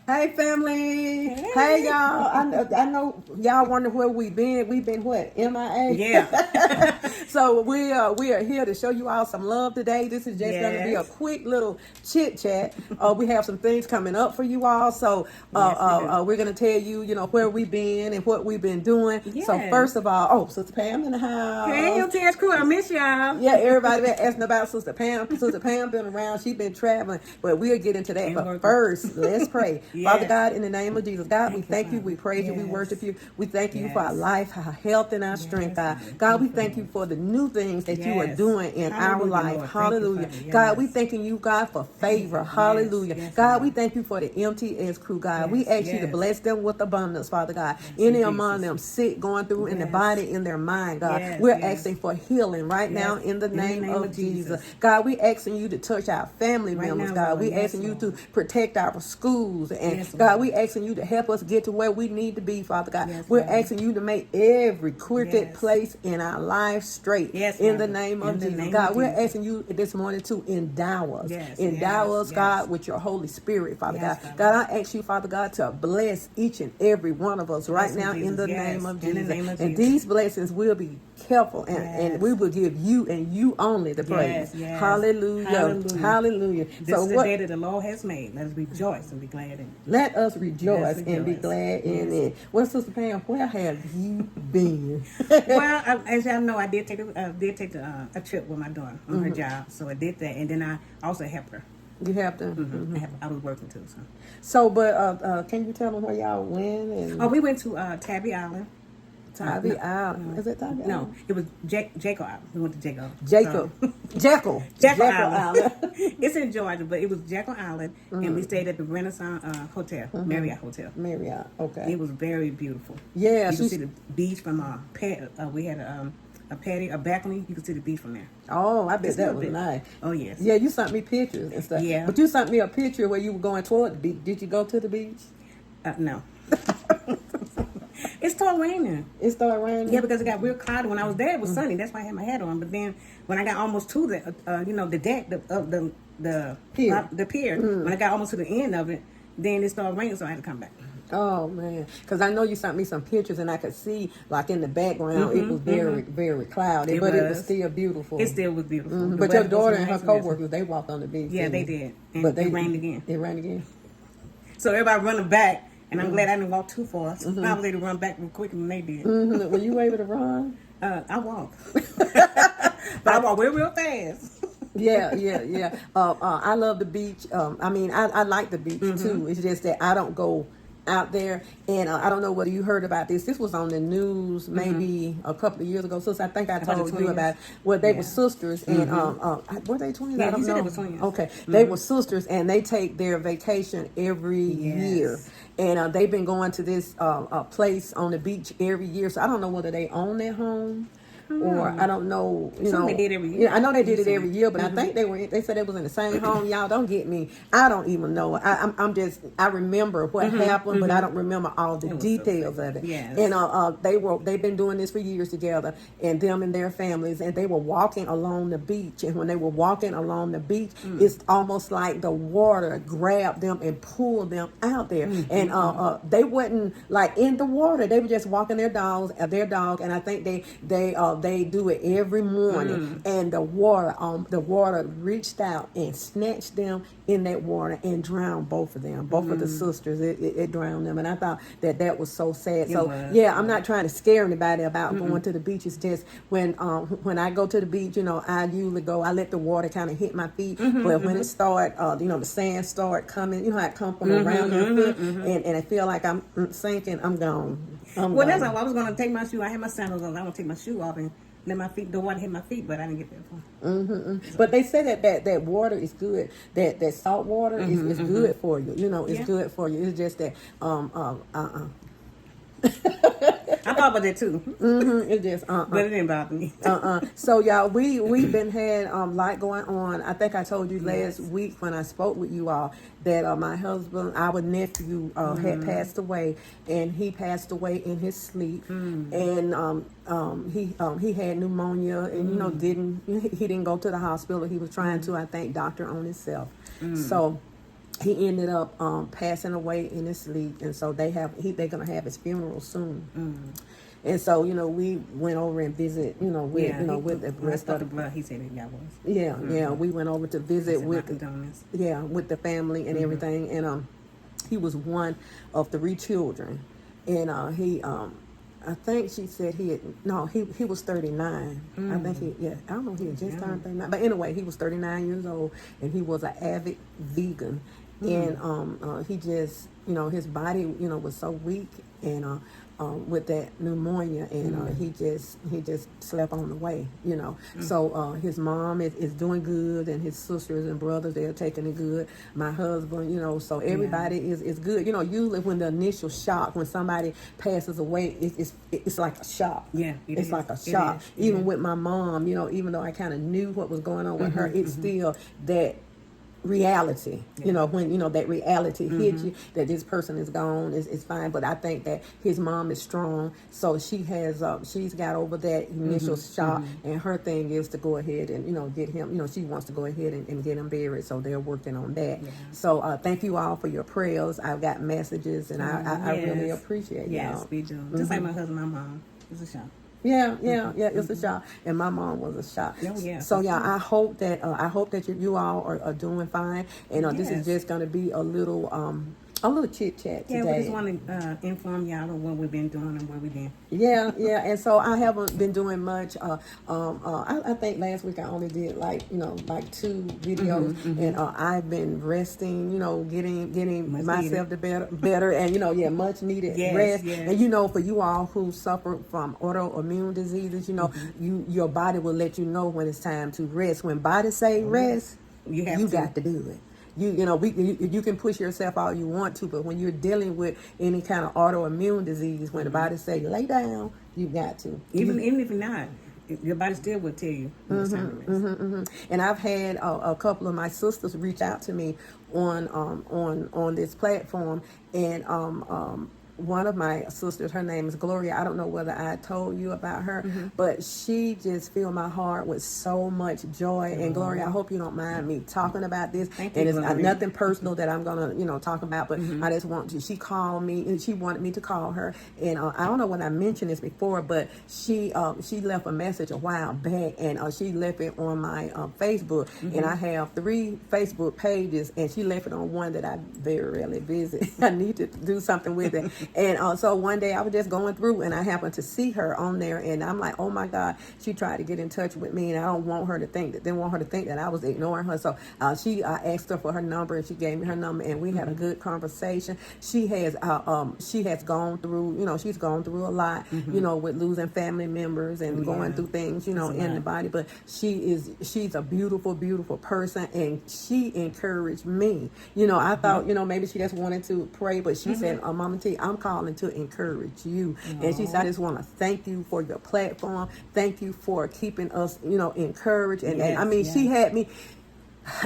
Hey family. Hey y'all. I know y'all wonder where we've been. We've been what? MIA. Yeah. So we are here to show you all some love today. This is just going to be a quick little chit chat. We have some things coming up for you all. So we're going to tell you, where we've been and what we've been doing. Yes. So first of all, Sister Pam in the house. Hey, LTS crew, I miss y'all. Yeah, everybody been asking about Sister Pam. Sister Pam been around. She's been traveling, but we'll get into that. But first, let's pray. Yes. Father God, in the name of Jesus, God, we thank you, we praise you, we worship you. We thank you for our life, our health, and our strength, God. God, we thank you for the new things that you are doing in our life. Lord. Hallelujah. God, we thanking you, God, for favor. Hallelujah. God, we thank you for the MTS crew, God. We ask you to bless them with abundance, Father God. Any among them sick, going through in the body, in their mind, God. We're asking for healing right now in the name of Jesus. God, we asking you to touch our family members, God. We asking you to protect our schools. And God, we asking you to help us get to where we need to be, Father God. We're asking you to make every crooked place in our lives straight in the name of Jesus. God, we're asking you this morning to endow us. Endow us, God, with your Holy Spirit, Father God. God, I ask you, Father God, to bless each and every one of us right now in the name of Jesus. And these blessings will be careful and we will give you and you only the praise. Hallelujah. Hallelujah. This is the day that the Lord has made. Let us rejoice and be glad in it. Let us rejoice and be glad in it. Well, Sister Pam, where have you been? Well, as y'all know, I did take a trip with my daughter on her job, so I did that, and then I also helped her. You helped them? I was working too. But can you tell them where y'all went? And... Oh, we went to Tabby Island. Tabby Island. Is it Tabby Island? No, it was Jacob Island. We went to Jacob. Jekyll Island. It's in Georgia, but it was Jekyll Island, and we stayed at the Renaissance Hotel, Marriott Hotel. Marriott, okay. It was very beautiful. Yeah. You could see the beach from we had a patio, a balcony. You could see the beach from there. Oh, I bet that was nice. Oh, yes. Yeah, you sent me pictures and stuff. Yeah. But you sent me a picture where you were going toward the beach. Did you go to the beach? No. It started raining. It started raining? Yeah, because it got real cloudy. When I was there, it was sunny. That's why I had my hat on. But then when I got almost to the deck of the pier, when I got almost to the end of it, then it started raining, so I had to come back. Oh, man. Because I know you sent me some pictures, and I could see, like, in the background, it was very, very cloudy. But it was still beautiful. It still was beautiful. But your daughter and her co-workers, they walked on the beach. Yeah, they did. But it rained again. It rained again. So everybody running back. And I'm glad I didn't walk too fast. I was able to run back quicker than they did. Were you able to run? I walked. But I walked real fast. Yeah. I love the beach. I like the beach too. It's just that I don't go out there, and I don't know whether you heard about this. This was on the news maybe a couple of years ago. So I think I told you about it. Well, they were sisters, and were they twins? Yeah, I don't know. They were twins. Okay, they were sisters, and they take their vacation every year. And they've been going to this place on the beach every year. So I don't know whether they own their home. Or I don't know, They did every year. Yeah, I know they did it every year, but I think they said they was in the same home. Y'all don't get me. I don't even know. I remember what happened, but I don't remember all the details of it. Yes. And they've been doing this for years together, and them and their families, and they were walking along the beach. And when they were walking along the beach, it's almost like the water grabbed them and pulled them out there. And they wasn't like in the water. They were just walking their dog, and I think they do it every morning, and the water reached out and snatched them in that water and drowned both of them, both of the sisters. It drowned them, and I thought that was so sad. I'm not trying to scare anybody about going to the beach. It's just when I go to the beach, I usually go. I let the water kind of hit my feet, but when it start, the sand start coming. How it come from around your foot, and I feel like I'm sinking. I'm gone. That's how I was going to take my shoe. I had my sandals on. I want to take my shoe off and let my feet, don't want to hit my feet, but I didn't get that far. But they say that water is good. That salt water is good for you. It's good for you. It's just that I thought about that too. It just but it didn't bother me. So y'all, we've been had lot going on. I think I told you last week when I spoke with you all that my husband, our nephew, had passed away, and he passed away in his sleep, and he had pneumonia, and he didn't go to the hospital. He was trying to, I think, doctor on himself. So he ended up passing away in his sleep, and so they're gonna have his funeral soon. And so, we went over and visit, with the rest of the blood. He said that was. Yeah, we went over to visit with the family and everything, and he was one of 3 children, and I think she said he was 39. I think I don't know, he had just turned 39, but anyway, he was 39 years old, and he was an avid vegan, and he just, his body, was so weak, and with that pneumonia, and he just slept on the way, So his mom is doing good, and his sisters and brothers, they're taking it good. My husband, so everybody is good. Usually when the initial shock, when somebody passes away, it's like a shock. Yeah, it's like a shock. Even with my mom, even though I kind of knew what was going on with her, it's still that reality, when that reality hits you, that this person is gone, is fine. But I think that his mom is strong, so she's got over that initial shock, and her thing is to go ahead and get him, she wants to go ahead and get him buried, so they're working on that. So thank you all for your prayers. I've got messages, and I really appreciate y'all. Yes, we do. Just like my husband, my mom. It's a shock. Yeah, it's a shock, and my mom was a shock. Oh, yeah. So I hope that you all are doing fine, and this is just going to be a little chit chat today. Yeah, we just want to inform y'all of what we've been doing and where we've been. Yeah, and so I haven't been doing much. I think last week I only did like 2 videos, and I've been resting, getting much myself to better, and much needed rest. Yes. And for you all who suffer from autoimmune diseases, your body will let you know when it's time to rest. When body say rest, you got to do it. You can push yourself all you want to, but when you're dealing with any kind of autoimmune disease, when the body say lay down, you got to. Even if you're not, your body still will tell you when it's time to rest. And I've had a couple of my sisters reach out to me on this platform, and one of my sisters, her name is Gloria. I don't know whether I told you about her, but she just filled my heart with so much joy. And Gloria, I hope you don't mind me talking about this. Thank and you, it's Gloria. Nothing personal that I'm gonna, talk about, but I just want to. She called me, and she wanted me to call her. And I don't know when I mentioned this before, but she left a message a while back, and she left it on my Facebook. And I have 3 Facebook pages, and she left it on one that I very rarely visit. I need to do something with it. And so one day I was just going through, and I happened to see her on there, and I'm like, oh my God, she tried to get in touch with me, and I don't want her to think that I was ignoring her. So I asked her for her number, and she gave me her number, and we had a good conversation. She has gone through, she's gone through a lot, with losing family members and going through things, in the body. But she's a beautiful, beautiful person, and she encouraged me. I thought, maybe she just wanted to pray, but she said, Mama T, I'm calling to encourage you. And she said, I just want to thank you for your platform. Thank you for keeping us, encouraged. And I mean, she had me,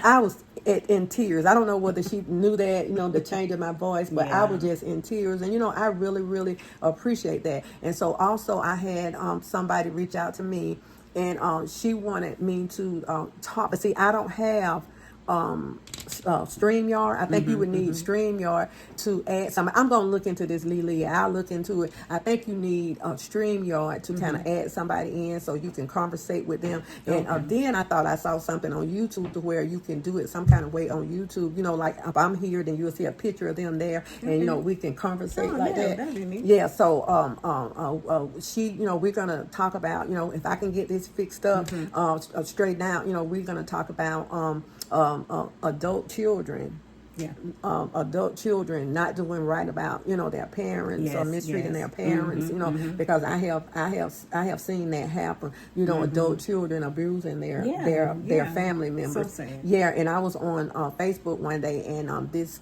I was in tears. I don't know whether she knew that, the change of my voice, but I was just in tears. And, I really, really appreciate that. And so also I had somebody reach out to me, and she wanted me to talk. But see, I don't have StreamYard. I think you would need StreamYard to add something. I'm going to look into this, Lily. I'll look into it. I think you need StreamYard to kind of add somebody in so you can conversate with them. And then I thought I saw something on YouTube to where you can do it some kind of way on YouTube. Like if I'm here, then you'll see a picture of them there, and we can conversate like that. That'd be neat. Yeah. So we're gonna talk about if I can get this fixed up, straight down. We're gonna talk about adult children. Adult children not doing right about their parents or mistreating their parents, because I have seen that happen. Adult children abusing their family members. So sad. Yeah, and I was on Facebook one day, and this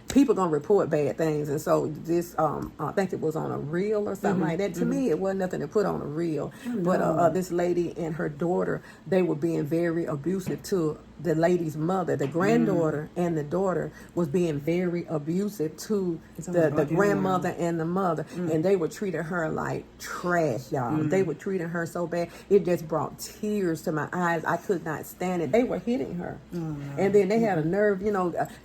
people gonna report bad things, and so this I think it was on a reel or something like that. To me, it wasn't nothing to put on a reel, but this lady and her daughter, they were being very abusive to the lady's mother, the granddaughter and the daughter was being very abusive to the grandmother and the mother, and they were treating her like trash, y'all. They were treating her so bad, it just brought tears to my eyes. I could not stand it. They were hitting her, and then they had a nerve.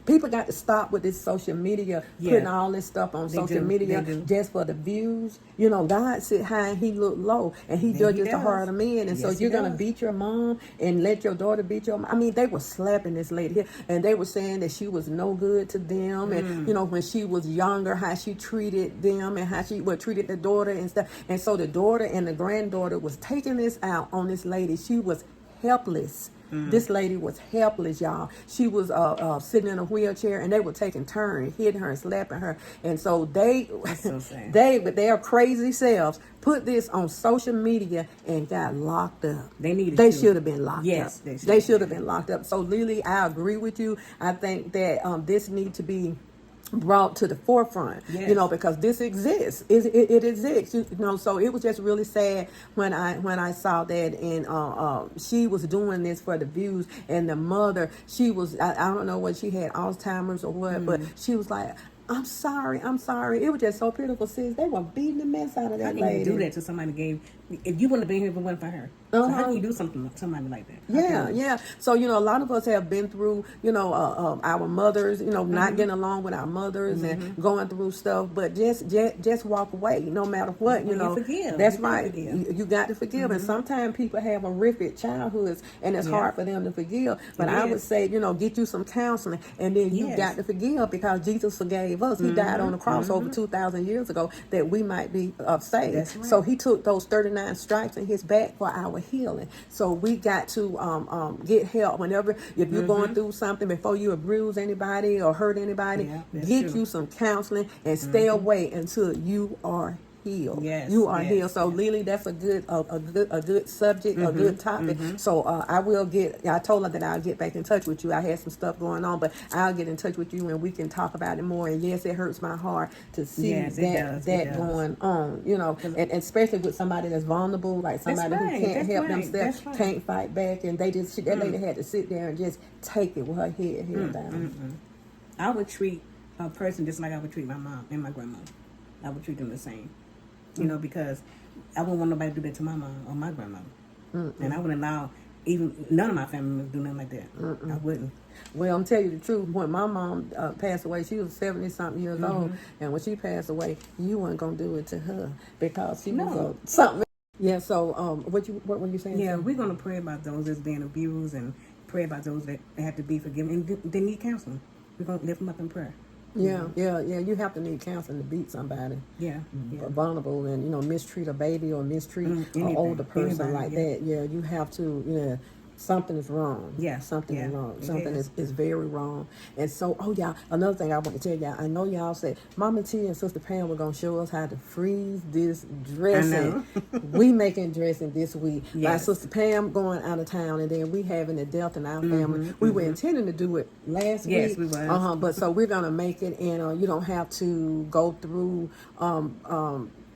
People got to stop with this social media, putting all this stuff on social media just for the views. God sit high and he look low, and he judges the heart of men. And so you're gonna beat your mom and let your daughter beat your mom. I mean, they were slapping this lady here, and they were saying that she was no good to them, and when she was younger, how she treated them and how she treated the daughter and stuff. And so the daughter and the granddaughter was taking this out on this lady. She was helpless. This lady was helpless, y'all. She was sitting in a wheelchair, and they were taking turns, hitting her and slapping her. And so with their crazy selves, put this on social media and got locked up. They should have been locked up. Yes, they should have been locked up. So, Lily, I agree with you. I think that this needs to be brought to the forefront, because this exists. It exists, So it was just really sad when I saw that, and she was doing this for the views, and the mother, she was, I don't know what she had, Alzheimer's or what, but she was like, I'm sorry. It was just so pitiful, sis. They were beating the mess out of that lady. How can you do that to somebody if you wouldn't have been here if it wasn't for her? So how can you do something to somebody like that? Yeah. So, a lot of us have been through, our mothers, not getting along with our mothers and going through stuff, but just walk away, no matter what, You forgive. That's right. You got to forgive. And sometimes people have horrific childhoods, and it's hard for them to forgive. But I would say, get you some counseling, and then you got to forgive, because Jesus forgave us. He died on the cross over 2,000 years ago that we might be saved. That's right. So he took those 39 stripes in his back for our healing. So we got to get help if you're going through something, before you abuse anybody or hurt anybody. Get you some counseling and stay away until you are healed. You are healed. So Lily, that's a good subject, a good topic. So I told her that I'll get back in touch with you. I had some stuff going on, but I'll get in touch with you and we can talk about it more. And yes, it hurts my heart to see that going on, and especially with somebody that's vulnerable, like somebody who can't help themselves, can't fight back, and that lady had to sit there and just take it with her head held down. I would treat a person just like I would treat my mom and my grandmother. I would treat them the same. Because I wouldn't want nobody to do that to my mom or my grandmother. And I wouldn't allow none of my family members to do nothing like that. I wouldn't. Well, I'm telling you the truth. When my mom passed away, she was 70-something years old. And when she passed away, you weren't going to do it to her because she was something. Yeah, so what were you saying? Yeah, we're going to pray about those that's being abused and pray about those that have to be forgiven and they need counseling. We're going to lift them up in prayer. Yeah. You have to need counseling to beat somebody. Vulnerable and mistreat a baby or mistreat an older person like that. Yeah, you have to. Yeah, something is wrong. Yeah, something is wrong. Something is very wrong. And so, y'all, another thing I want to tell y'all. I know y'all said Mama T and Sister Pam were gonna show us how to freeze this dressing. We making dressing this week. Like Sister Pam going out of town, and then we having a death in our family. We were intending to do it last week. Yes, we were. But so we're gonna make it, and you don't have to go through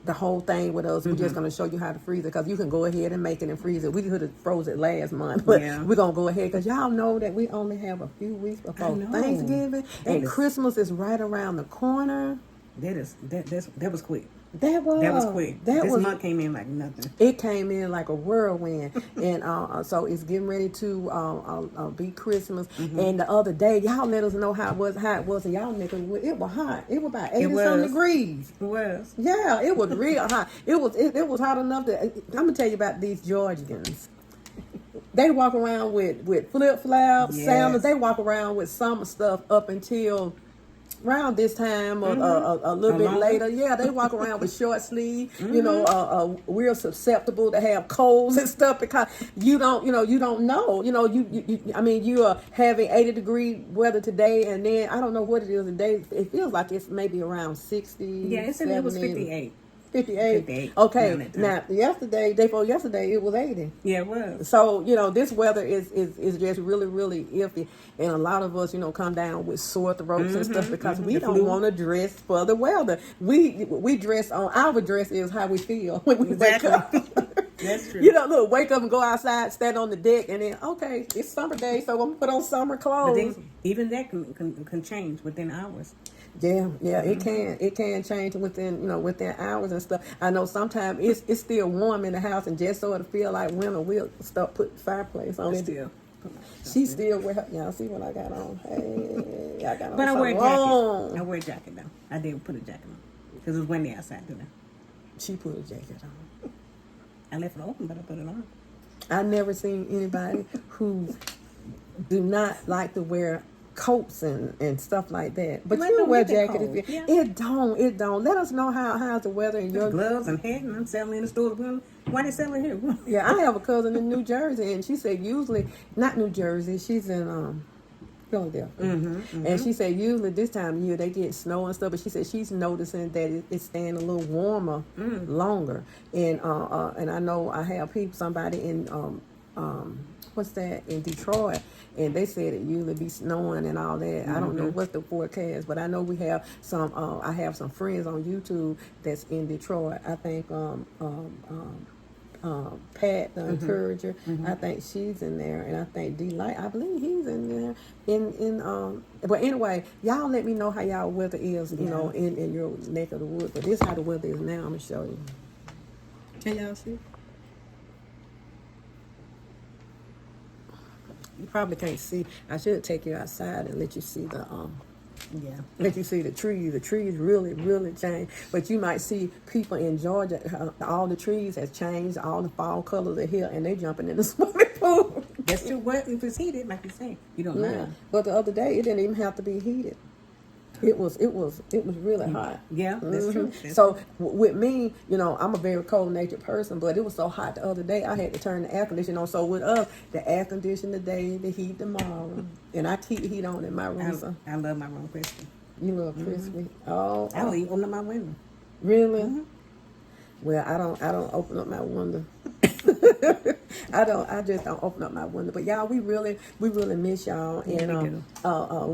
the whole thing with us. We're just going to show you how to freeze it, because you can go ahead and make it and freeze it. We could have froze it last month, but we're going to go ahead, because y'all know that we only have a few weeks before Thanksgiving, and Christmas is right around the corner. That was quick. That was quick. This month came in like nothing. It came in like a whirlwind, and so it's getting ready to be Christmas. And the other day, y'all let us know how it was, and y'all niggas, it was hot. It was about 80-some degrees. It was. Yeah, it was real hot. It was hot enough that I'm gonna tell you about these Georgians. They walk around with flip flops, sandals. They walk around with summer stuff up until around this time or a little bit later. Yeah, they walk around with short sleeve. We're susceptible to have colds and stuff, because you don't know. You are having 80-degree weather today, and then I don't know what it is today. It feels like it's maybe around 60. Yeah, it was 58. 58. Okay. Now, day before yesterday, it was 80. Yeah, it was. So, this weather is just really, really iffy. And a lot of us, come down with sore throats and stuff, because we don't want to dress for the weather. We dress on, our dress is how we feel when we wake up. That's true. You know, look, wake up and go outside, stand on the deck, and then, okay, it's summer day, so I'm going to put on summer But clothes. then, even that can change within hours. Yeah, it can change within hours and stuff. I know sometimes it's still warm in the house, and just so it'll feel like winter, we'll start putting fireplace on it. Still. She still wear her, y'all see what I got on? Hey, I got on But I wear a something jacket. long. I wear a jacket though. I didn't put a jacket on because it was windy outside today. She put a jacket on. I left it open, but I put it on. I never seen anybody who do not like to wear coats and stuff like that. But Well, you don't wear get that jacket if cold. you, Yeah. it don't. Let us know how's the weather in your Gloves and hat, and I'm selling in the store. Why they selling here? Yeah, I have a cousin in New Jersey, and she said usually, not New Jersey, she's in Philadelphia. And she said usually this time of year they get snow and stuff, but she said she's noticing that it's staying a little warmer longer. And I know I have somebody in what's that, in Detroit, and they said it usually be snowing and all that. I don't know what's the forecast, but I know we have some. I have some friends on YouTube that's in Detroit. I think Pat the Encourager. I think she's in there, and I think Delight. I believe he's in there. But anyway, y'all let me know how y'all weather is. You know, in your neck of the woods. But this is how the weather is now. I'm gonna show you. Can y'all see? You probably can't see. I should take you outside and let you see the let you see the trees. The trees really, really change. But you might see people in Georgia, all the trees has changed, all the fall colors are here, and they jumping in the swimming pool. That's true. Well, if it's heated, like you say, you don't mind. But the other day, it didn't even have to be heated. It was really hot. Yeah, that's true. That's So with me, you know, I'm a very cold natured person, but it was so hot the other day, I had to turn the air conditioning on. So with us, the air condition today, the heat tomorrow, and I keep the heat on in my room. So I love my room crispy. you love crispy. Oh, I don't even open my window. really? Well, I don't open up my window. I just don't open up my window. But y'all, we really miss y'all, and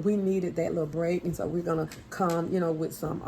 we needed that little break, and so we're gonna come, you know, with some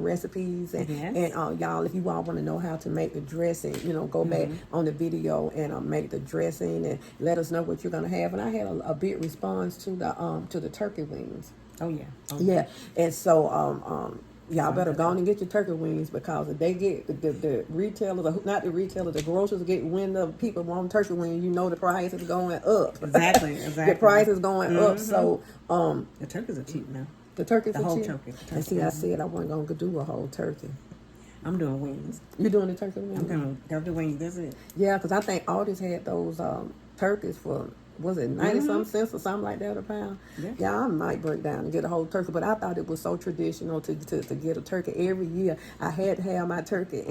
recipes, and y'all, if you all want to know how to make the dressing, you know, go back on the video and make the dressing, and let us know what you're gonna have. And I had a big response to the turkey wings. Oh yeah. Yeah, and so y'all better go on and get your turkey wings, because if they get the retailers, not the retailers, the grocers get wind of people want turkey wings, you know the price is going up. Exactly. The price is going up. So The turkeys are cheap now. the turkeys The are whole cheap. turkey. And see, I said I wasn't gonna do a whole turkey. I'm doing wings. You doing the turkey wings? I'm doing turkey wings. That's it. Yeah, because I think Aldis had those turkeys for, was it 90-something cents or something like that a pound? Yeah, I might break down and get a whole turkey, but I thought it was so traditional to get a turkey every year. I had to have my turkey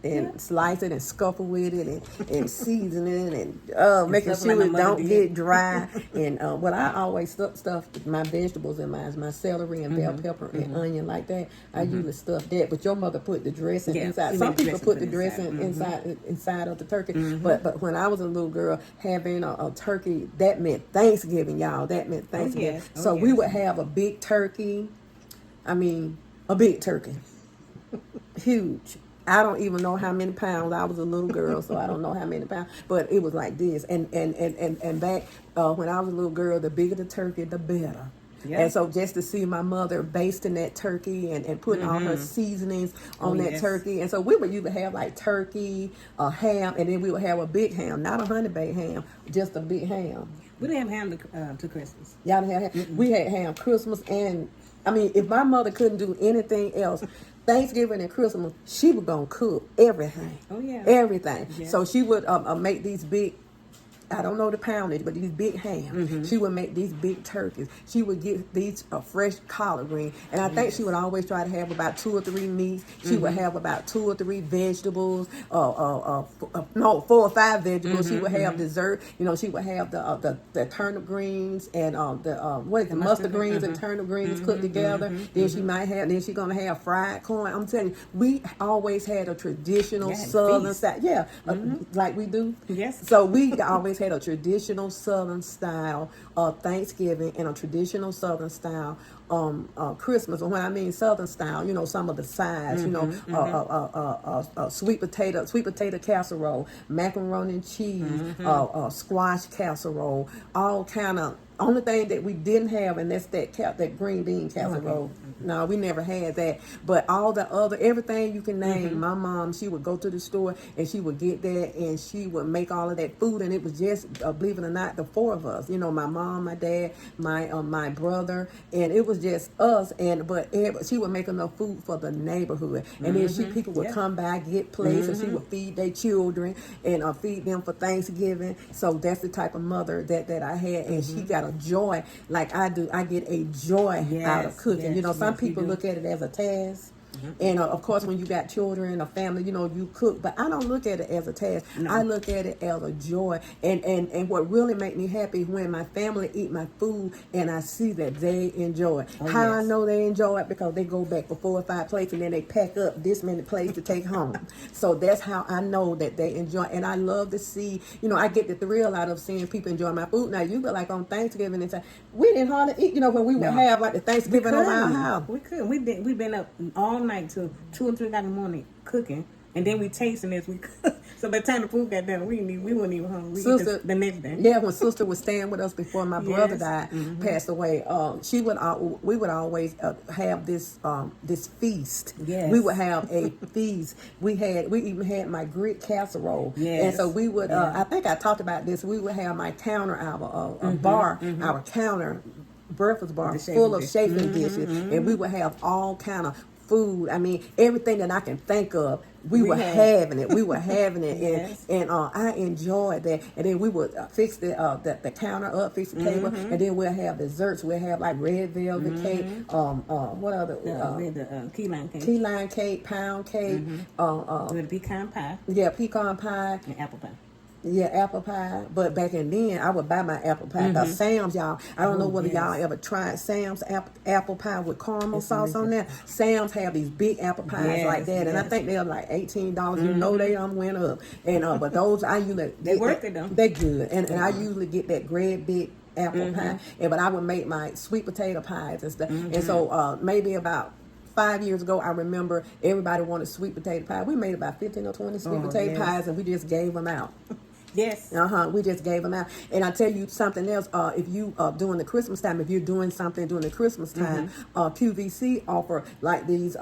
and slice it and scuffle with it and season it and making stuff like sure my it mother don't did. get dry. And I always stuff my vegetables in mine, my celery and bell pepper and onion like that. I usually stuff that, but your mother put the dressing inside. she Some made the people dressing put the inside. dressing inside of the turkey, but when I was a little girl, having a turkey, that meant Thanksgiving, y'all. That meant Thanksgiving. yes. So we would have a big turkey. I mean, a big turkey. Huge. I don't even know how many pounds. I was a little girl, so I don't know how many pounds. But it was like this. And back when I was a little girl, the bigger the turkey, the better. Yeah. And so just to see my mother basting that turkey and putting all her seasonings on that turkey. And so we would usually have like turkey, ham, and then we would have a big ham, not a honey baked ham, just a big ham. We didn't have ham to Christmas. Y'all didn't have ham. We had ham Christmas, and I mean, if my mother couldn't do anything else, Thanksgiving and Christmas, she was gonna cook everything. Oh yeah. Everything. Yeah. So she would make these big, I don't know the poundage, but these big ham. She would make these big turkeys. She would get these fresh collard green, and I think she would always try to have about 2 or 3 meats. She would have about 2 or 3 vegetables. 4 or 5 vegetables. She would have dessert. You know, she would have the turnip greens and the mustard greens and turnip greens cooked together. Then she might have. Then she's gonna have fried corn. I'm telling you, we always had a traditional Southern style. Yeah, like we do. Yes. So we always had a traditional Southern style of Thanksgiving and a traditional Southern style Christmas, and when I mean Southern style, you know, some of the sides, you know, sweet potato casserole, macaroni and cheese, squash casserole, all kind of. Only thing that we didn't have, and that's that green bean casserole. No, we never had that. But all the other, everything you can name, my mom, she would go to the store and she would get that and she would make all of that food. And it was just, believe it or not, the four of us. You know, my mom, my dad, my brother, and it was just us. But she would make enough food for the neighborhood. And then people would come by, get plates, and she would feed their children and feed them for Thanksgiving. So that's the type of mother that I had, and she got a joy like I do. I get a joy out of cooking. You know, some people look at it as a task. And of course, when you got children, a family, you know, you cook. But I don't look at it as a task. No. I look at it as a joy. And what really make me happy when my family eat my food and I see that they enjoy it. How I know they enjoy it? Because they go back for 4 or 5 plates and then they pack up this many plates to take home. So that's how I know that they enjoy it. And I love to see, you know, I get the thrill out of seeing people enjoy my food. Now, you go like on Thanksgiving and say, we didn't hardly eat, you know, when we would have like the Thanksgiving on our house. We couldn't. We've been up all night till 2 or 3 o'clock in the morning cooking, and then we tasting as we cook. So by the time the food got done, we weren't even hungry. We Sister, the next day. Yeah, when Sister was staying with us before my brother died, passed away, we would always have this feast. Yes. We would have a feast. We even had my grit casserole. Yes. And so we would. I think I talked about this. We would have my counter, our bar, our counter breakfast bar full of chafing dishes, and we would have all kind of food. I mean, everything that I can think of, we were having it. We were having it, Yes. and I enjoyed that. And then we would fix the counter up, fix the table, and then we'll have desserts. We'll have like red velvet cake. What other? Key lime cake. Key lime cake, pound cake. With pecan pie. Yeah, pecan pie. And apple pie. Yeah, apple pie. But back in then, I would buy my apple pie. Because Sam's, y'all, I don't know whether y'all ever tried Sam's apple pie with caramel sauce on there. Sam's have these big apple pies like that. And I think they're like $18. You know they went up. And but those, I usually... They work it though. They're good. And I usually get that great big apple pie. But I would make my sweet potato pies and stuff. And so maybe about 5 years ago, I remember everybody wanted sweet potato pie. We made about 15 or 20 sweet potato pies, and we just gave them out. Yes. We just gave them out. And I tell you something else. If you during the Christmas time, if you're doing something during the Christmas time, QVC offer like these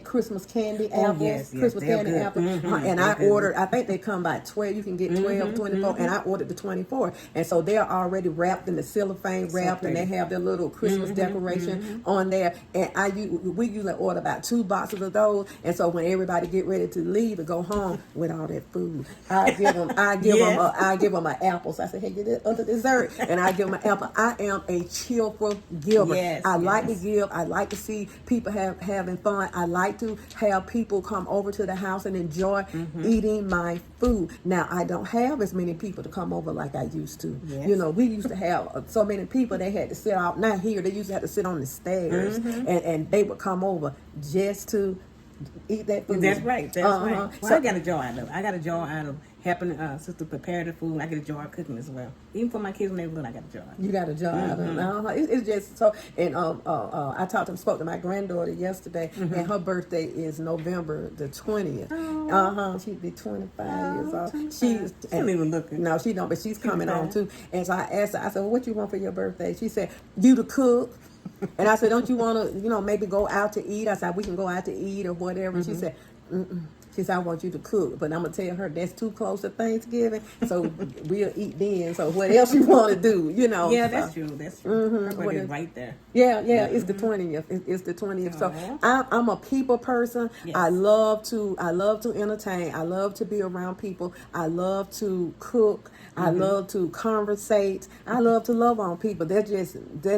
Christmas candy apples, Christmas candy apples. And I ordered. I think they come by 12. You can get 12, 24, and I ordered the 24. And so they're already wrapped in the cellophane wrapped, and they have their little Christmas decoration on there. And we usually order about 2 boxes of those. And so when everybody get ready to leave to go home with all that food, I give them an apple. So I said, hey, get it under dessert, and I give them an apple. I am a cheerful giver. I like to give. I like to see people having fun. I like to have people come over to the house and enjoy eating my food. Now, I don't have as many people to come over like I used to. Yes. You know, we used to have so many people. They had to sit out. Not here. They used to have to sit on the stairs, and they would come over just to eat that food. That's right. That's right. Well, so, I got a joy out of it. I got a joy out of helping sister prepare the food. I get a joy of cooking as well. Even for my kids when they were little, I got a joy. You got a joy out of it. It's just so. And I spoke to my granddaughter yesterday, and her birthday is November the 20th. She'd be 25 years old. She don't even look. No, she don't. But she's coming on too. And so I asked her. I said, well, "What you want for your birthday?" She said, "You to cook." And I said, don't you want to, maybe go out to eat? I said, we can go out to eat or whatever. And she said, She said, I want you to cook. But I'm going to tell her that's too close to Thanksgiving. So we'll eat then. So what else you want to do, Yeah, that's true. That's true. Her birthday right there. Yeah. It's the 20th. It's the 20th. So I'm a people person. Yes. I love to entertain. I love to be around people. I love to cook. I love to conversate. I love to love on people. That's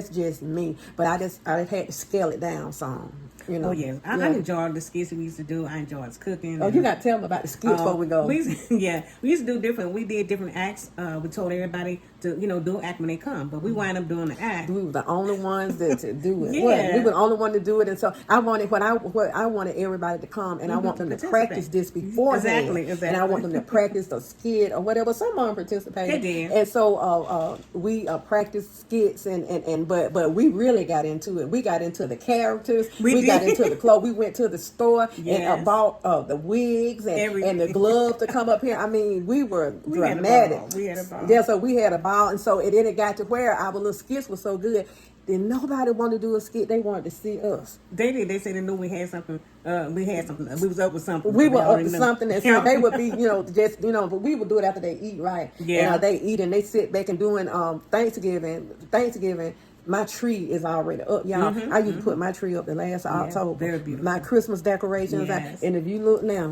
just me. But I had to scale it down some. You know. Oh yes, I enjoy the skits we used to do. I enjoy cooking. Oh, you got to tell them about the skits before we go. We used to do different. We did different acts. We told everybody to do act when they come, but we wind up doing the act. We were the only ones that to do it. Yeah. We were the only one to do it, and so I wanted what I wanted everybody to come, and I want them to practice this beforehand. Exactly. And I want them to practice a skit or whatever. Some of them participated. They did. And so we practiced skits, but we really got into it. We got into the characters. We got into the clothes. We went to the store and bought the wigs and the gloves to come up here. I mean, we were dramatic. We had a ball. Yeah, so we had a ball, and so then it got to where our little skits were so good. Then nobody wanted to do a skit. They wanted to see us. They did. They said they knew we had something. We was up with something. We were up to something, and so they would be, but we would do it after they eat, right? Yeah. And they eat and they sit back and doing Thanksgiving. My tree is already up, y'all. I used to put my tree up the last October. Very beautiful. My Christmas decorations, Yes. and if you look now,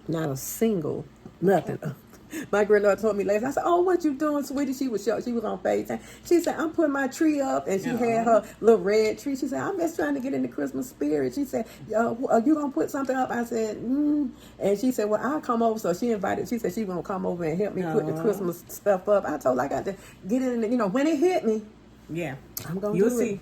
not a single nothing up. My granddaughter told me last. I said, "Oh, what you doing, sweetie?" She was on FaceTime. She said, "I'm putting my tree up," and she had her little red tree. She said, "I'm just trying to get in the Christmas spirit." She said, "Are you gonna put something up?" I said, And she said, "Well, I'll come over." So she invited. She said she gonna come over and help me put the Christmas stuff up. I told her I got to get in. When it hit me, I'm gonna You'll do see. it.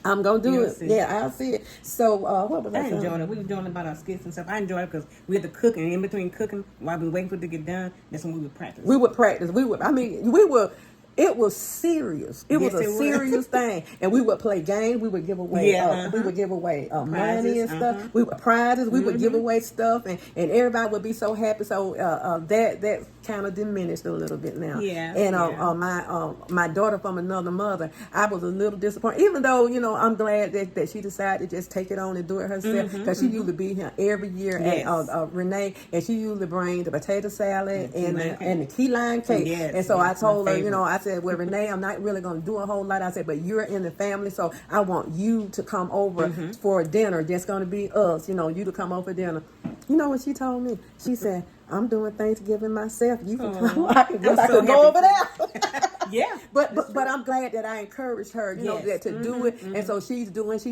I'm gonna do it. See. Yeah, I'll see it. So what was I enjoyed it. We were doing about our skits and stuff. I enjoyed it because we had to cook, and in between cooking, while we were waiting for it to get done, that's when we would practice. We would practice. It was serious. It was a serious thing, and we would play games. We would give away. We would give away money and stuff. We would prizes. We would give away stuff, and everybody would be so happy. So that kind of diminished a little bit now. Yeah. And my daughter from another mother, I was a little disappointed. Even though I'm glad that she decided to just take it on and do it herself, because she used to be here every year. Yes. And Renee, and she usually bring the potato salad and the key lime cake. Yes, and so I told her, favorite. I said, "Well, Renee, I'm not really going to do a whole lot." I said, "But you're in the family, so I want you to come over for dinner. Just going to be us, you to come over for dinner." You know what she told me? She said, "I'm doing Thanksgiving myself. You can come. I can go over there." Yeah. But I'm glad that I encouraged her, that to do it. And so she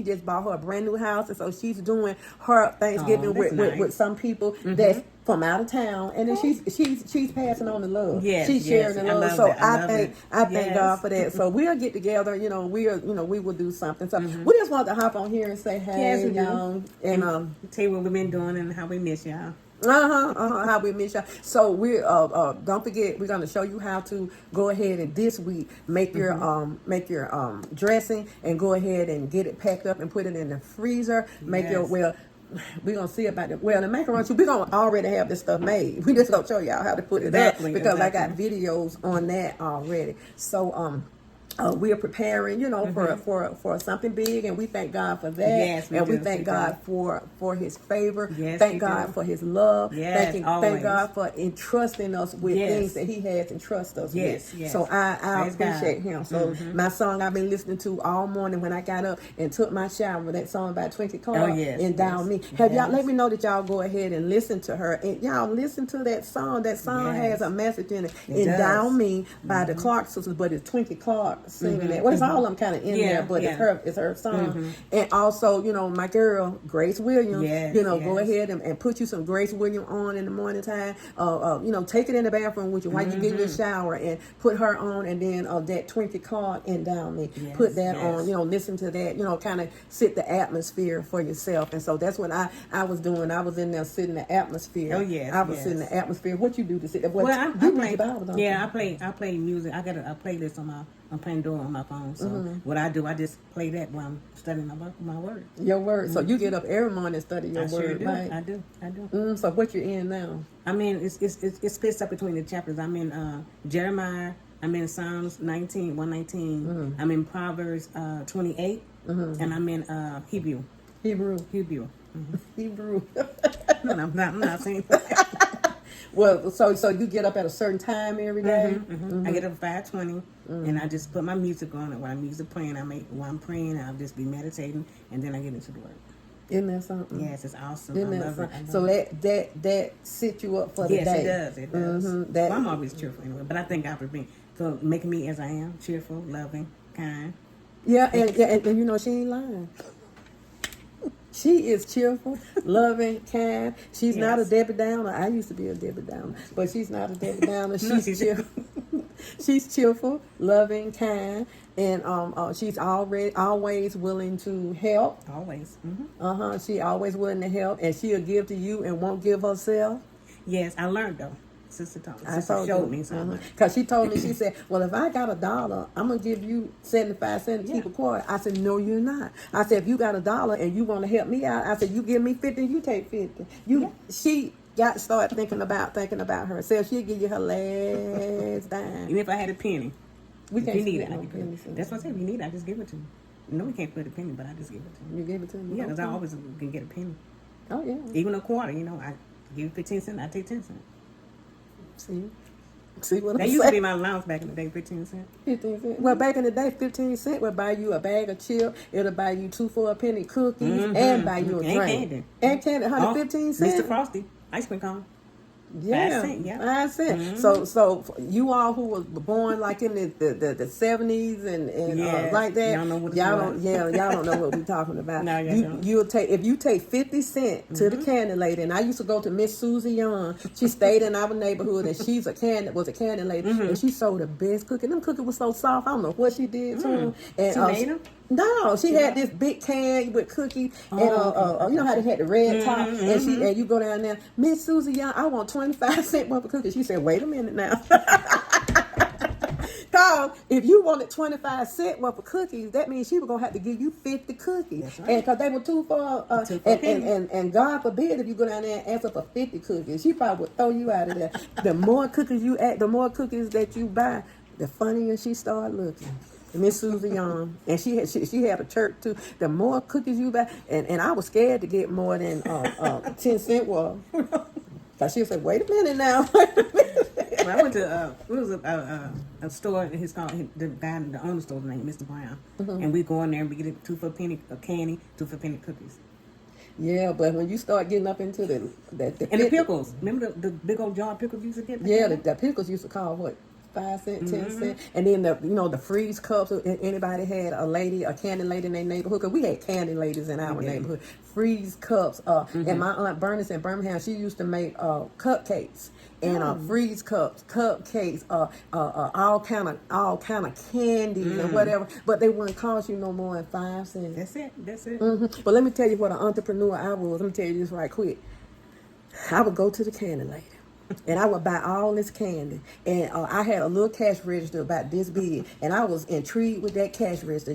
just bought her a brand new house, and so she's doing her Thanksgiving with some people that's from out of town, and then she's passing on the love. Yes, she's sharing the love. So I thank God for that. So we'll get together. We will do something. So we just want to hop on here and say hey, y'all, and tell you what we've been doing and how we miss y'all. How we miss y'all. So we're don't forget, we're gonna show you how to go ahead and this week make your dressing and go ahead and get it packed up and put it in the freezer. We're gonna see about it. Well, the macaroni soup, we're gonna already have this stuff made. We just gonna show y'all how to put it up because I got videos on that already. So we are preparing, for something big, and we thank God for that. Yes, we thank God for His favor. Yes, thank God for His love. Yes, thank God for entrusting us with things that He has entrusted us with. Yes. So I appreciate Him. So my song I've been listening to all morning when I got up and took my shower, that song by Twinkle Clark, Endow Me. Have y'all let me know that y'all go ahead and listen to her, and y'all listen to that song. That song has a message in it. Endow Me by the Clark sisters, but it's Twinkle Clark singing that. Well, it's all of them kind of in there, but it's her song. And also, my girl Grace Williams. Go ahead and put you some Grace Williams on in the morning time. Take it in the bathroom with you while you get your shower and put her on, and then that Twinkle Clark Endow Me. Put that on. Listen to that. Kind of set the atmosphere for yourself. And so that's what I was doing. I was in there sitting the atmosphere. Oh yes, I was sitting the atmosphere. What you do to sit there? Well, I play. Bible, don't you? I play music. I got a playlist on Pandora on my phone. So what I do, I just play that while I'm studying my word. Your word. So you get up every morning and study your word, sure do. right? I do. So what you're in now? I mean, it's splits up between the chapters. I'm in Jeremiah. I'm in Psalms 119. I'm in Proverbs 28, and I'm in Hebrew. Hebrew. No, I'm not saying that. Well, so you get up at a certain time every day? I get up at 5:20, and I just put my music on, and while music playing, while I'm praying, I'll just be meditating, and then I get into the word. Isn't that something? Yes, it's awesome. Isn't I love it. So that sets you up for the yes, day. It does. Well, I'm always cheerful anyway, but I thank God for making me as I am, cheerful, loving, kind. Yeah, and you know, she ain't lying. She is cheerful, loving, kind. She's not a Debbie Downer. I used to be a Debbie Downer, but she's not a Debbie Downer. She's cheerful. She's cheerful, loving, kind, and she's always willing to help. Always. She always willing to help, and she'll give to you and won't give herself. Yes, I learned though. Sister showed me something. Because she told me, she said, well, if I got $1, I'm going to give you 75 cents to keep a quarter. I said, no, you're not. I said, if you got $1 and you want to help me out, I said, you give me 50, you take 50. She got to start thinking about herself. She'll give you her last dime. Even if I had a penny. We can't if you need it, no penny. That's what I said. If you need it, I just give it to you. No, we can't put a penny, but I just give it to you. You give it to me? Yeah, because I always can get a penny. Oh, yeah. Even a quarter, you know, I give you 15 cents, I take 10 cents. See what I'm saying? That used to be my allowance back in the day, 15 cents. 15 cents. Well, back in the day, 15 cents would buy you a bag of chips. It'll buy you 2 for a penny cookies and buy you a drink. Candy. And candy. 115 cents. Mr. Frosty, ice cream cone. Yeah, 5 cents, yeah. 5 cents. So you all who was born like in the 70s and like that, y'all know what y'all don't know what we're talking about. No, you'll take, if you take 50 cents to the candy lady, and I used to go to Miss Susie Young. She stayed in our neighborhood, and was a candy lady, and she sold the best cookie. Them cookies were so soft. I don't know what she did to them. And she made them. No, she had this big can with cookies, and you know how they had the red top, and you go down there, Miss Susie Young, I want 25 cents worth of cookies. She said, wait a minute now. Cause if you wanted 25 cents worth of cookies, that means she was gonna have to give you 50 cookies. That's right. And because they were 2 for and God forbid if you go down there and ask her for 50 cookies, she probably would throw you out of there. The more cookies you add, the more cookies that you buy, the funnier she started looking. Miss Susie Young, and she had a church too. The more cookies you buy, and I was scared to get more than 10 cent was. Cause she said, "Wait a minute now." Well, I went to it was a store. His called the guy, the owner store's name, Mr. Brown, and we go in there and we get it 2 for a penny of candy, 2 for a penny cookies. Yeah, but when you start getting up into the the pickles, remember the big old jar of pickles you used to get? Yeah, the pickles used to call what? 5 cents, 10 cents, and then the freeze cups. Anybody had a candy lady in their neighborhood? Cause we had candy ladies in our neighborhood. Freeze cups. And my aunt Bernice in Birmingham, she used to make cupcakes and freeze cups, cupcakes, all kind of candies and whatever. But they wouldn't cost you no more than 5 cents. That's it. But let me tell you what an entrepreneur I was. Let me tell you this right quick. I would go to the candy lady. And I would buy all this candy. And I had a little cash register about this big. And I was intrigued with that cash register,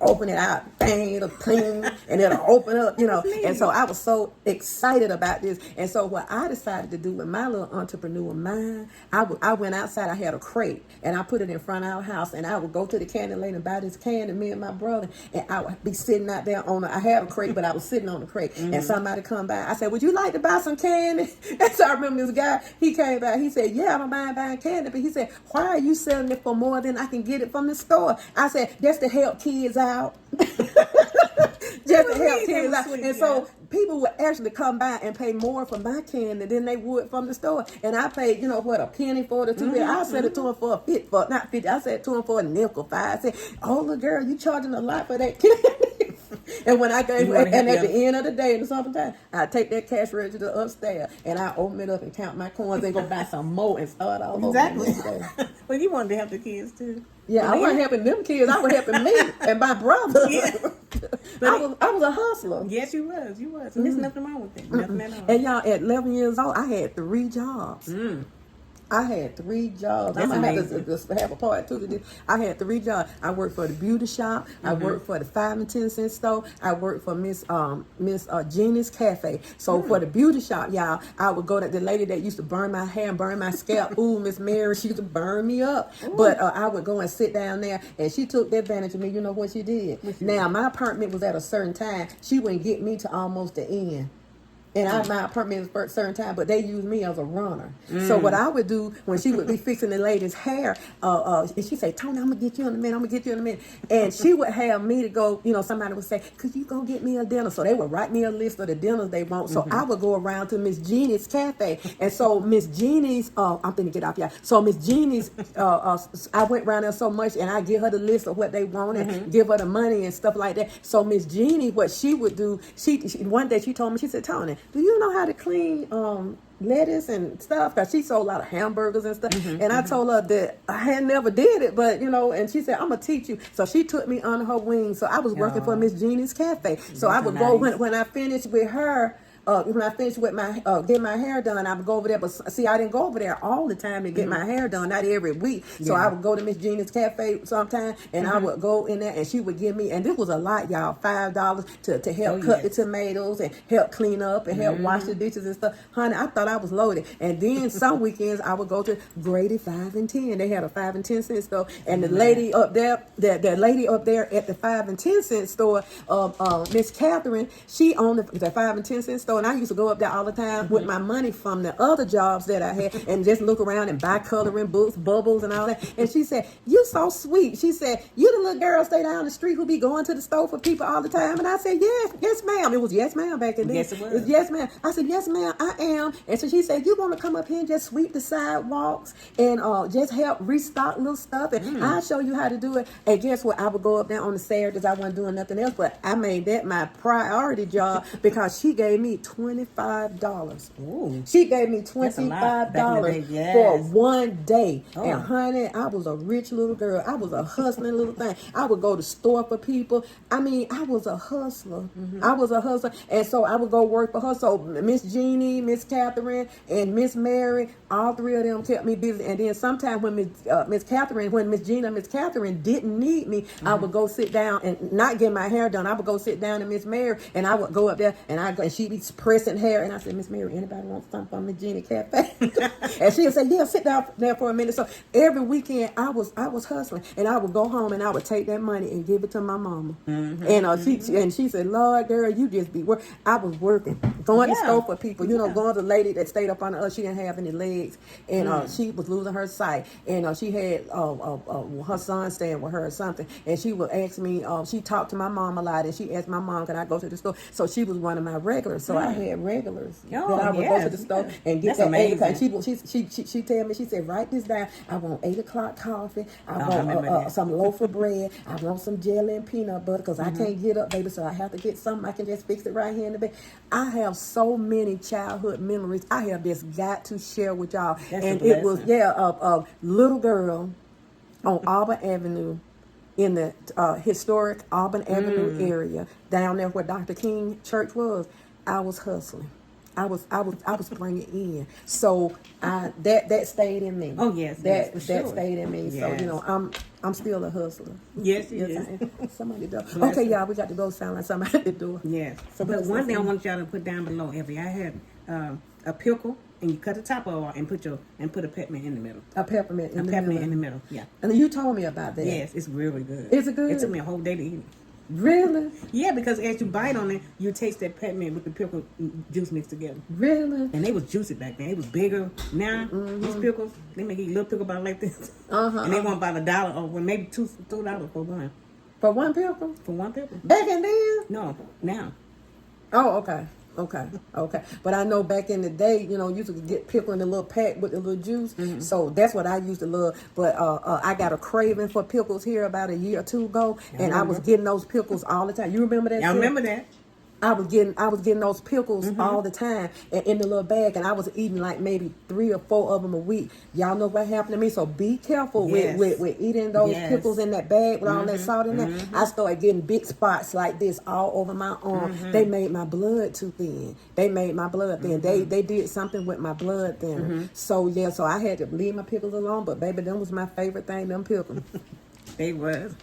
Open it out, bang, it'll cling, and it'll open up, And so I was so excited about this. And so what I decided to do with my little entrepreneur mind, I went outside, I had a crate, and I put it in front of our house. And I would go to the candy lady and buy this candy, me and my brother. And I would be sitting out there I had a crate, but I was sitting on the crate. And somebody come by. I said, would you like to buy some candy? And so I remember this guy, he came back. He said, yeah, I'm buying candy. But he said, why are you selling it for more than I can get it from the store? I said, that's to help kids out. Just to help kids out. And so people would actually come by and pay more for my candy than they would from the store. And I paid, a penny for the 2 penny. I said it to him for not 50. I said it to him for a nickel, 5. I said, oh, little girl, you charging a lot for that candy. And when I gave, and at the end of the day in the summertime, I take that cash register upstairs and I open it up and count my coins and go buy some more and start all over. Exactly. Well, you wanted to help the kids too. Yeah, I wasn't helping them kids. I was helping me and my brother. Yeah. I was a hustler. Yes, you was. And there's nothing wrong with that. Nothing at all. And y'all, at 11 years old, I had 3 jobs. I had 3 jobs. That's I might have to have a part too to this. I had 3 jobs. I worked for the beauty shop. I worked for the 5 and 10 cent store. I worked for Miss Jeannie's Cafe. So for the beauty shop, y'all, I would go to the lady that used to burn my hair and burn my scalp. Ooh, Miss Mary, she used to burn me up. Ooh. But I would go and sit down there, and she took advantage of me. You know what she did? Now my appointment was at a certain time. She wouldn't get me to almost the end. And my apartment is for a certain time, but they use me as a runner. So what I would do when she would be fixing the lady's hair, and she say, Tony, I'm gonna get you in a minute. I'm gonna get you in a minute. And she would have me to go. Somebody would say, could you go get me a dinner? So they would write me a list of the dinners they want. So I would go around to Miss Jeannie's cafe, and so Miss Jeannie's, I'm finna get off, y'all. So Miss Jeannie's, I went around there so much, and I give her the list of what they want and give her the money and stuff like that. So Miss Jeannie, what she would do, she one day she told me, she said, Tony, do you know how to clean lettuce and stuff? Because she sold a lot of hamburgers and stuff. And I told her that I had never did it, but and she said, I'm gonna teach you. So she took me under her wing. So I was working for Miss Jeannie's cafe. So I would go when I finished with her. When I finished with my getting my hair done, I would go over there. But see, I didn't go over there all the time to get my hair done, not every week. So I would go to Miss Jeannie's cafe sometime, and I would go in there, and she would give me, and this was a lot, y'all, $5 to help cut the tomatoes and help clean up and help wash the dishes and stuff. Honey, I thought I was loaded. And then some weekends I would go to Grady 5 and 10. They had a 5 and 10 cent store, and the lady up there, that lady up there at the 5 and 10 cent store, Miss Catherine, she owned the 5 and 10 cent store. And I used to go up there all the time with my money from the other jobs that I had and just look around and buy coloring books, bubbles, and all that. And she said, you so sweet. She said, you the little girl stay down the street who be going to the store for people all the time. And I said, yes, ma'am. It was yes, ma'am back in then. Yes, it was. Yes, ma'am. I said, yes, ma'am, I am. And so she said, you want to come up here and just sweep the sidewalks and just help restock little stuff. And I'll show you how to do it. And guess what? I would go up there on the Saturdays. I wasn't doing nothing else, but I made that my priority job because she gave me $25. Ooh. She gave me $25 for one day. Oh. And honey, I was a rich little girl. I was a hustling little thing. I would go to the store for people. I mean, I was a hustler. I was a hustler. And so I would go work for her. So Miss Jeannie, Miss Catherine, and Miss Mary, all three of them kept me busy. And then sometimes when Miss Catherine, when Miss Gina, Miss Catherine didn't need me, I would go sit down and not get my hair done. I would go sit down to Miss Mary, and I would go up there, and she'd be pressing hair, and I said, Miss Mary, anybody want something from the Gina Cafe? And she would say, yeah, sit down there for a minute. So every weekend I was hustling, and I would go home and I would take that money and give it to my mama. And she said, Lord, girl, you just be working. I was working, going to store for people. Going to the lady that stayed up on her. She didn't have any legs, and she was losing her sight, and she had her son staying with her or something, and she would ask me. She talked to my mom a lot, and she asked my mom, can I go to the store? So she was one of my regulars. So I had regulars that I would go to the store and get that 8 o'clock. She tell me, she said, write this down. I want 8 o'clock coffee. I want some loaf of bread. I want some jelly and peanut butter because I can't get up, baby. So I have to get something. I can just fix it right here in the bed. I have so many childhood memories. I have just got to share with y'all. And it was a little girl on Auburn Avenue, in the historic Auburn Avenue area, down there where Dr. King Church was. I was hustling. I was bringing in. So that stayed in me. Oh yes, that stayed in me. Yes. So I'm still a hustler. Yes, yes. Somebody do. Okay, y'all, we got to go. Sound like somebody at the door. Yes. So, but one thing I want y'all to put down below, Evie, I had a pickle. And you cut the top off and put a peppermint in the middle. A peppermint in the middle. Yeah. And you told me about that. Yes, it's really good. Is it good? It took me a whole day to eat it. Really? Yeah, because as you bite on it, you taste that peppermint with the pickle juice mixed together. Really? And they was juicy back then. It was bigger. Now these pickles, they make you a little pickle about like this. And they want about $1 or maybe $2 for one. For one pickle? For one pickle. Back in then? No, now. Oh, okay. But I know back in the day, you used to get pickle in a little pack with the little juice. So that's what I used to love. But I got a craving for pickles here about a year or two ago, and I was getting those pickles all the time. You remember that? I remember that. I was getting those pickles all the time in the little bag, and I was eating like maybe 3 or 4 of them a week. Y'all know what happened to me, so be careful with eating those pickles in that bag with all that salt in there. I started getting big spots like this all over my arm. They made my blood too thin. They did something with my blood thinner. So I had to leave my pickles alone. But baby, them was my favorite thing. Them pickles. They was.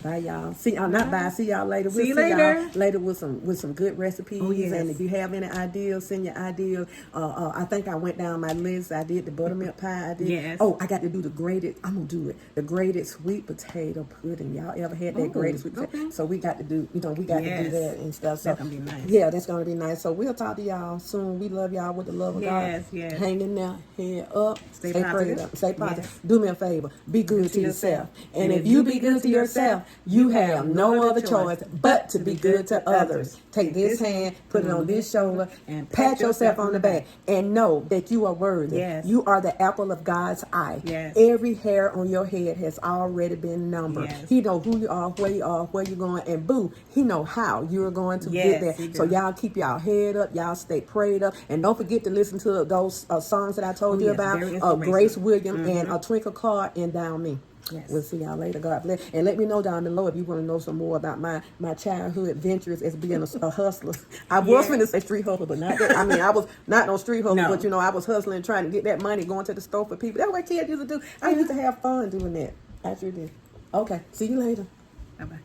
Bye, y'all. See y'all. Not bye. See y'all later. See you y'all later. later with some good recipes. Oh, yes. And if you have any ideas, send your ideas. I think I went down my list. I did the buttermilk pie. I did. Yes. Oh, I got to do the grated. I'm gonna do it. The grated sweet potato pudding. Y'all ever had that grated sweet potato? okay. So we got to do. We got to do Yes. that and stuff. So That's gonna be nice. Yeah, that's gonna be nice. So we'll talk to y'all soon. We love y'all with the love of Yes, God. yes. Hang in there, head up, Stay prayed positive. up, stay positive. Yes. Do me a favor. Be good to yourself. And And if you be good to yourself, you have no other choice but to be good to others. Take this hand, put it on this shoulder, and pat yourself on the back, and know that you are worthy. Yes. You are the apple of God's eye. Yes. Every hair on your head has already been numbered. Yes. He know who you are, where you're going, and boo, he know how you're going to Yes, get there. he So do. y'all keep y'all head up, y'all stay prayed up, and don't forget to listen to those songs that I told Oh, you yes, about. very inspirational. Grace William and a Twinkle Card and Down Me. Yes. We'll see y'all later. God bless. And let me know down below if you want to know some more about my childhood adventures as being a hustler. I was going to say street hustler, but not that. I mean, I was not no street hustler, No. but I was hustling, trying to get that money, going to the store for people. That's what kids used to do. I used to have fun doing that. I sure did. Okay. See you later. Bye bye.